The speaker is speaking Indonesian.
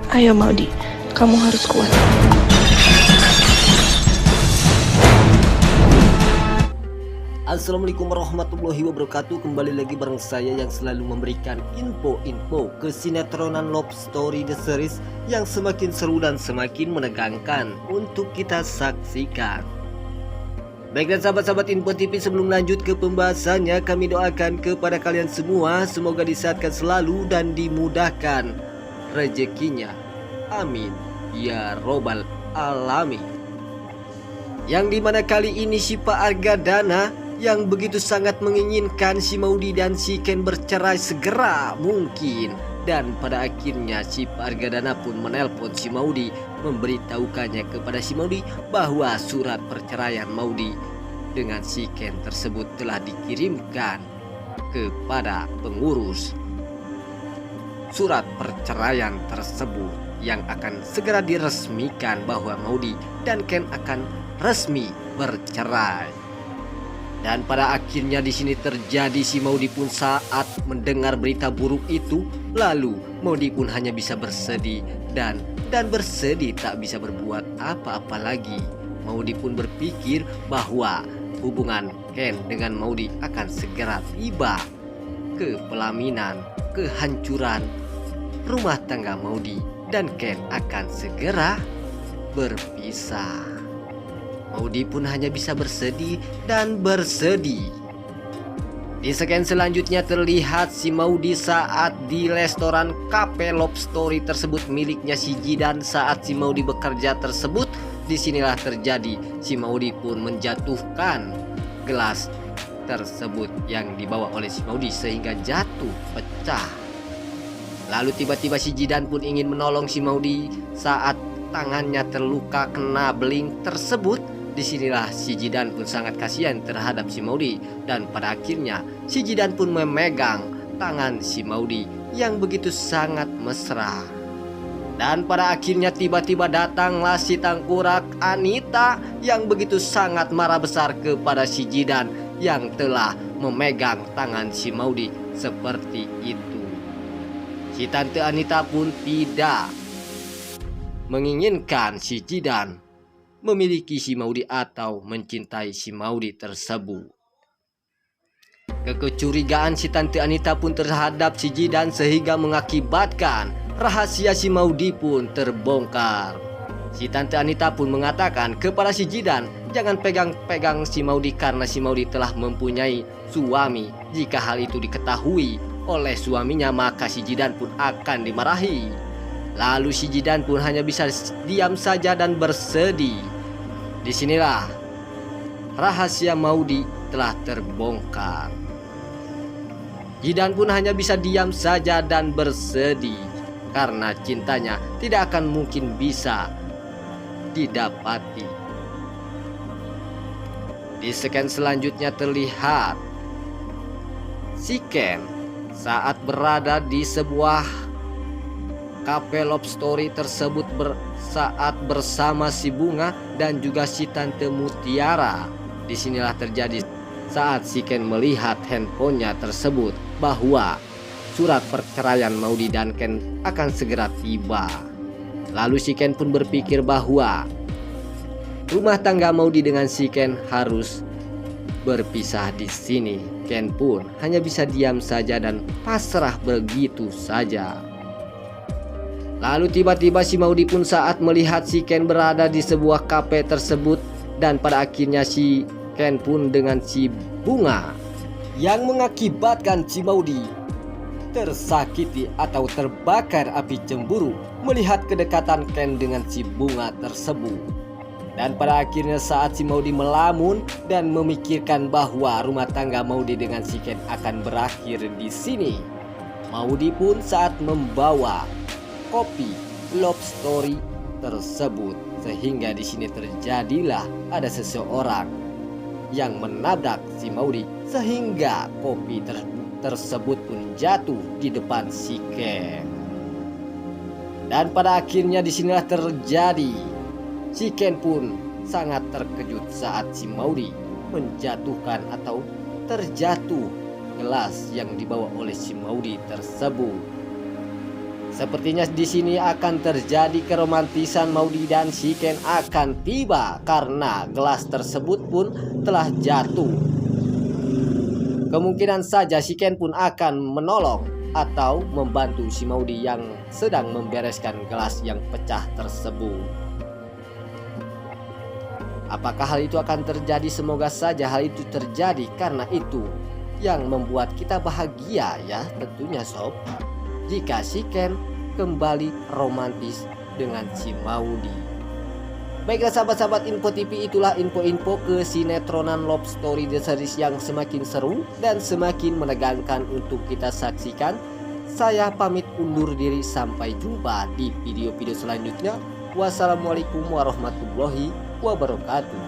Ayo Maudi, kamu harus kuat. Assalamualaikum warahmatullahi wabarakatuh. Kembali lagi bareng saya yang selalu memberikan info-info kesinetronan Love Story The Series yang semakin seru dan semakin menegangkan untuk kita saksikan. Baik dan sahabat-sahabat Info TV, sebelum lanjut ke pembahasannya, kami doakan kepada kalian semua semoga disehatkan selalu dan dimudahkan rezekinya. Amin ya robbal alamin. Yang dimana kali ini si Pak Argadana yang begitu sangat menginginkan si Maudi dan si Ken bercerai segera mungkin. Dan pada akhirnya si Pak Argadana pun menelpon si Maudi, memberitahukannya kepada si Maudi bahwa surat perceraian Maudi dengan si Ken tersebut telah dikirimkan kepada pengurus surat perceraian tersebut, yang akan segera diresmikan bahwa Maudi dan Ken akan resmi bercerai. Dan pada akhirnya di sini terjadi si Maudi pun saat mendengar berita buruk itu, lalu Maudi pun hanya bisa bersedih dan bersedih tak bisa berbuat apa-apa lagi. Maudi pun berpikir bahwa hubungan Ken dengan Maudi akan segera tiba ke pelaminan, kehancuran rumah tangga Maudi dan Ken akan segera berpisah. Maudi pun hanya bisa bersedih dan bersedih. Di scan selanjutnya terlihat si Maudi saat di restoran Cafe Love Story tersebut miliknya si Jidan. Saat si Maudi bekerja tersebut, disinilah terjadi si Maudi pun menjatuhkan gelas tersebut yang dibawa oleh si Maudi sehingga jatuh pecah. Lalu tiba-tiba si Jidan pun ingin menolong si Maudi saat tangannya terluka kena beling tersebut. Disinilah si Jidan pun sangat kasihan terhadap si Maudi, dan pada akhirnya si Jidan pun memegang tangan si Maudi yang begitu sangat mesra. Dan pada akhirnya tiba-tiba datanglah si tengkorak Anita yang begitu sangat marah besar kepada si Jidan yang telah memegang tangan si Maudi seperti itu. Si Tante Anita pun tidak menginginkan si Jidan memiliki si Maudi atau mencintai si Maudi tersebut. Kecurigaan si Tante Anita pun terhadap si Jidan sehingga mengakibatkan rahasia si Maudi pun terbongkar. Si Tante Anita pun mengatakan kepada si Jidan, jangan pegang-pegang si Maudi karena si Maudi telah mempunyai suami. Jika hal itu diketahui oleh suaminya, maka si Jidan pun akan dimarahi. Lalu si Jidan pun hanya bisa diam saja dan bersedih. Disinilah rahasia Maudi telah terbongkar. Jidan pun hanya bisa diam saja dan bersedih karena cintanya tidak akan mungkin bisa didapati. Di scan selanjutnya terlihat si Ken saat berada di sebuah Cafe Love Story tersebut saat bersama si Bunga dan juga si Tante Mutiara. Disinilah terjadi saat si Ken melihat handphonenya tersebut bahwa surat perceraian Maudi dan Ken akan segera tiba. Lalu si Ken pun berpikir bahwa rumah tangga Maudi dengan si Ken harus berpisah di sini. Ken pun hanya bisa diam saja dan pasrah begitu saja. Lalu tiba-tiba si Maudi pun saat melihat si Ken berada di sebuah kafe tersebut, dan pada akhirnya si Ken pun dengan si Bunga yang mengakibatkan si Maudi tersakiti atau terbakar api cemburu melihat kedekatan Ken dengan si Bunga tersebut. Dan pada akhirnya saat si Maudi melamun dan memikirkan bahwa rumah tangga Maudi dengan si Ken akan berakhir di sini, Maudi pun saat membawa kopi Love Story tersebut, sehingga di sini terjadilah ada seseorang yang menabrak si Maudi sehingga kopi tersebut pun jatuh di depan si Ken. Dan pada akhirnya disinilah terjadi si Ken pun sangat terkejut saat si Maudi menjatuhkan atau terjatuh gelas yang dibawa oleh si Maudi tersebut. Sepertinya di sini akan terjadi keromantisan Maudy dan Shiken akan tiba karena gelas tersebut pun telah jatuh. Kemungkinan saja Shiken pun akan menolong atau membantu si Maudy yang sedang membereskan gelas yang pecah tersebut. Apakah hal itu akan terjadi? Semoga saja hal itu terjadi, karena itu yang membuat kita bahagia ya tentunya sob. Jika Shiken kembali romantis dengan si Maudy. Baiklah sahabat-sahabat Info TV, itulah info-info kesinetronan Love Story The Series yang semakin seru dan semakin menegangkan untuk kita saksikan. Saya pamit undur diri, sampai jumpa di video-video selanjutnya. Wassalamualaikum warahmatullahi wabarakatuh.